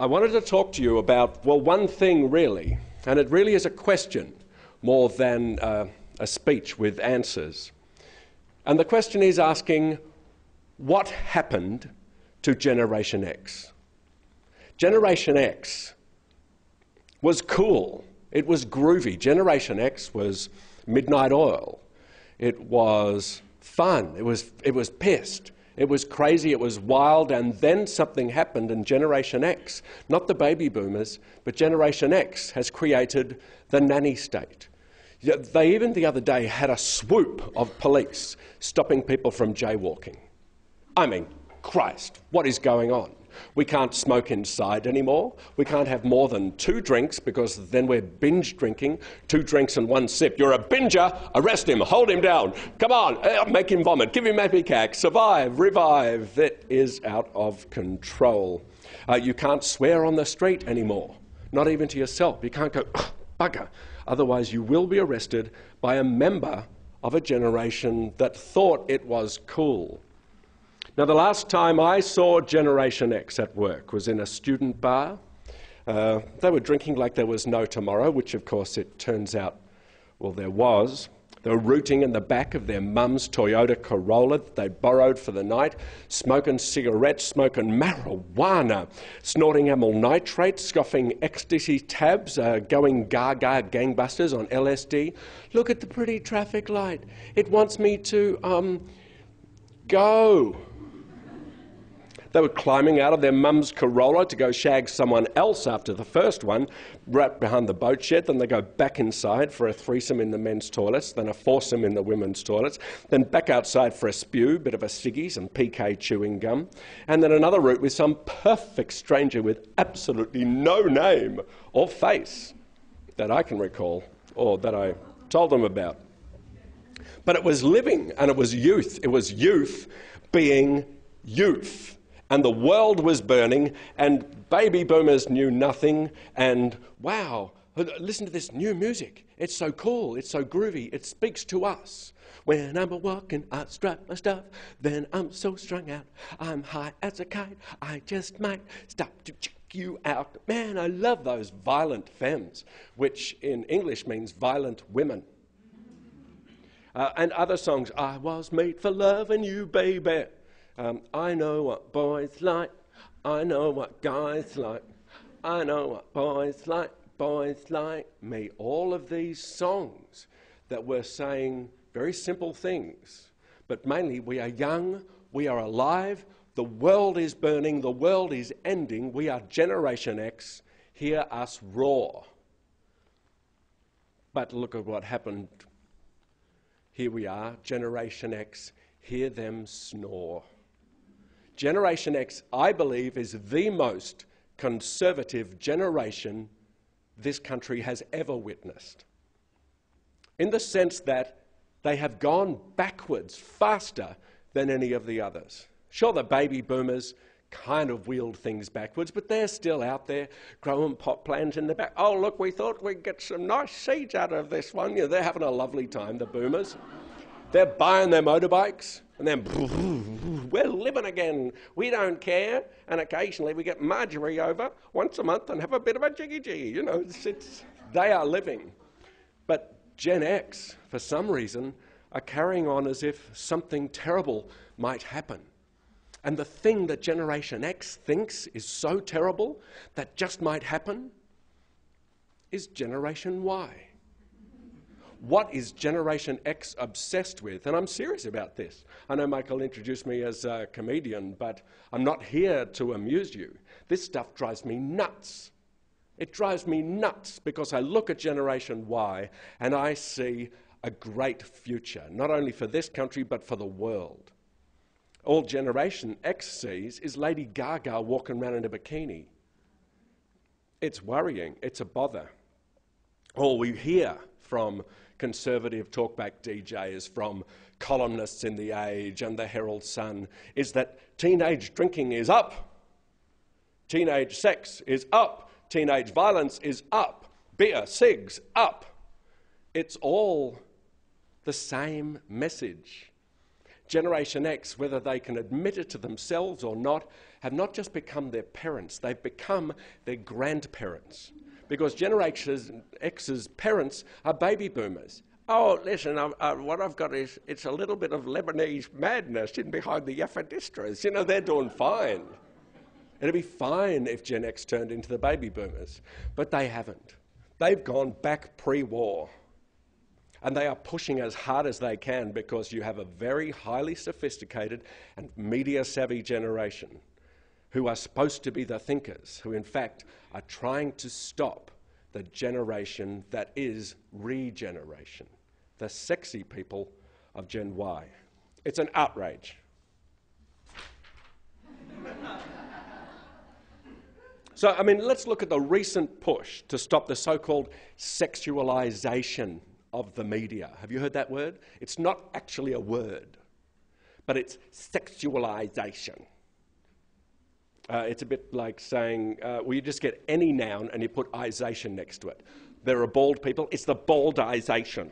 I wanted to talk to you about, well, one thing really, and it really is a question more than a speech with answers. And the question is asking, what happened to Generation X? Generation X was cool. It was groovy. Generation X was midnight oil. It was fun. It was pissed. It was crazy, it was wild, and then something happened, and Generation X, not the baby boomers, but Generation X has created the nanny state. They even the other day had a swoop of police stopping people from jaywalking. I mean, Christ, what is going on? We can't smoke inside anymore. We can't have more than 2 drinks because then we're binge drinking. 2 drinks and 1 sip. You're a binger. Arrest him. Hold him down. Come on. Make him vomit. Give him epicac. Survive. Revive. It is out of control. You can't swear on the street anymore. Not even to yourself. You can't go, bugger. Otherwise you will be arrested by a member of a generation that thought it was cool. Now, the last time I saw Generation X at work was in a student bar. They were drinking like there was no tomorrow, which of course it turns out, well, there was. They were rooting in the back of their mum's Toyota Corolla that they'd borrowed for the night, smoking cigarettes, smoking marijuana, snorting amyl nitrate, scoffing ecstasy tabs, going gaga gangbusters on LSD. Look at the pretty traffic light. It wants me to, go. They were climbing out of their mum's Corolla to go shag someone else after the first one, right behind the boat shed. Then they go back inside for a threesome in the men's toilets, then a foursome in the women's toilets, then back outside for a spew, bit of a ciggy, some PK chewing gum, and then another route with some perfect stranger with absolutely no name or face that I can recall or that I told them about. But it was living and it was youth. It was youth being youth. And the world was burning, and baby boomers knew nothing, and wow, listen to this new music. It's so cool, it's so groovy, it speaks to us. When I'm walking, I strut my stuff, then I'm so strung out. I'm high as a kite, I just might stop to check you out. Man, I love those violent femmes, which in English means violent women. And other songs, I was made for loving you, baby. I know what boys like, I know what guys like, I know what boys like me. All of these songs that were saying very simple things, but mainly we are young, we are alive, the world is burning, the world is ending, we are Generation X, hear us roar. But look at what happened. Here we are, Generation X, hear them snore. Generation X, I believe, is the most conservative generation this country has ever witnessed. In the sense that they have gone backwards faster than any of the others. Sure, the baby boomers kind of wheeled things backwards, but they're still out there growing pot plants in the back. Oh, look, we thought we'd get some nice seeds out of this one. You know, they're having a lovely time, the boomers. They're buying their motorbikes, and then we're living again. We don't care. And occasionally we get Marjorie over once a month and have a bit of a jiggy-jiggy. You know, they are living. But Gen X, for some reason, are carrying on as if something terrible might happen. And the thing that Generation X thinks is so terrible that just might happen is Generation Y. What is Generation X obsessed with? And I'm serious about this. I know Michael introduced me as a comedian, but I'm not here to amuse you. This stuff drives me nuts. It drives me nuts because I look at Generation Y and I see a great future, not only for this country, but for the world. All Generation X sees is Lady Gaga walking around in a bikini. It's worrying. It's a bother. All we hear from conservative talkback DJs, from columnists in The Age and the Herald Sun, is that teenage drinking is up, teenage sex is up, teenage violence is up, beer, cigs, up. It's all the same message. Generation X, whether they can admit it to themselves or not, have not just become their parents, they've become their grandparents. Because Generation X's parents are baby boomers. Oh, listen, what I've got is, it's a little bit of Lebanese madness in behind the Yaffadistras. You know, they're doing fine. It'd be fine if Gen X turned into the baby boomers, but they haven't. They've gone back pre-war, and they are pushing as hard as they can because you have a very highly sophisticated and media-savvy generation who are supposed to be the thinkers, who in fact are trying to stop the generation that is regeneration, the sexy people of Gen Y. It's an outrage. So, I mean, let's look at the recent push to stop the so-called sexualization of the media. Have you heard that word? It's not actually a word, but it's sexualization. It's a bit like saying, well, you just get any noun and you put ization next to it. There are bald people. It's the baldization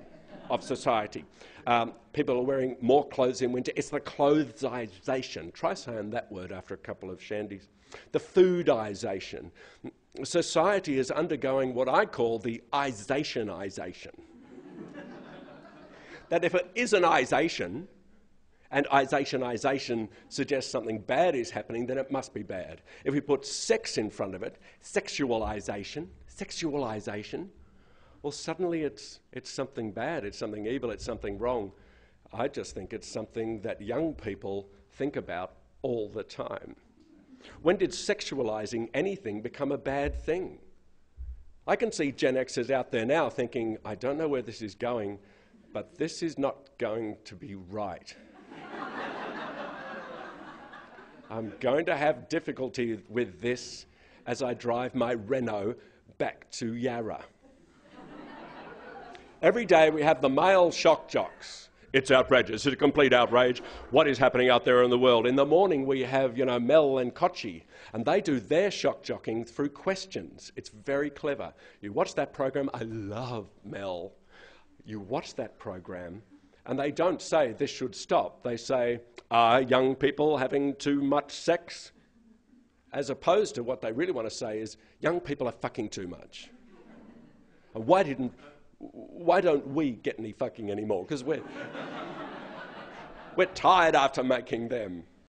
of society. People are wearing more clothes in winter. It's the clothesization. Try saying that word after a couple of shandies. The foodization. Society is undergoing what I call the izationization. That if it is an ization, and izationization suggests something bad is happening, then it must be bad. If we put sex in front of it, sexualization, well, suddenly it's something bad, it's something evil, it's something wrong. I just think it's something that young people think about all the time. When did sexualizing anything become a bad thing? I can see Gen Xers out there now thinking, I don't know where this is going, but this is not going to be right. I'm going to have difficulty with this as I drive my Renault back to Yarra. Every day we have the male shock jocks. It's outrageous. It's a complete outrage. What is happening out there in the world? In the morning we have, Mel and Kochi, and they do their shock jocking through questions. It's very clever. You watch that program. I love Mel. You watch that program, and they don't say this should stop. They say, are young people having too much sex? As opposed to what they really want to say is, young people are fucking too much. And why don't we get any fucking anymore? Because we're tired after making them.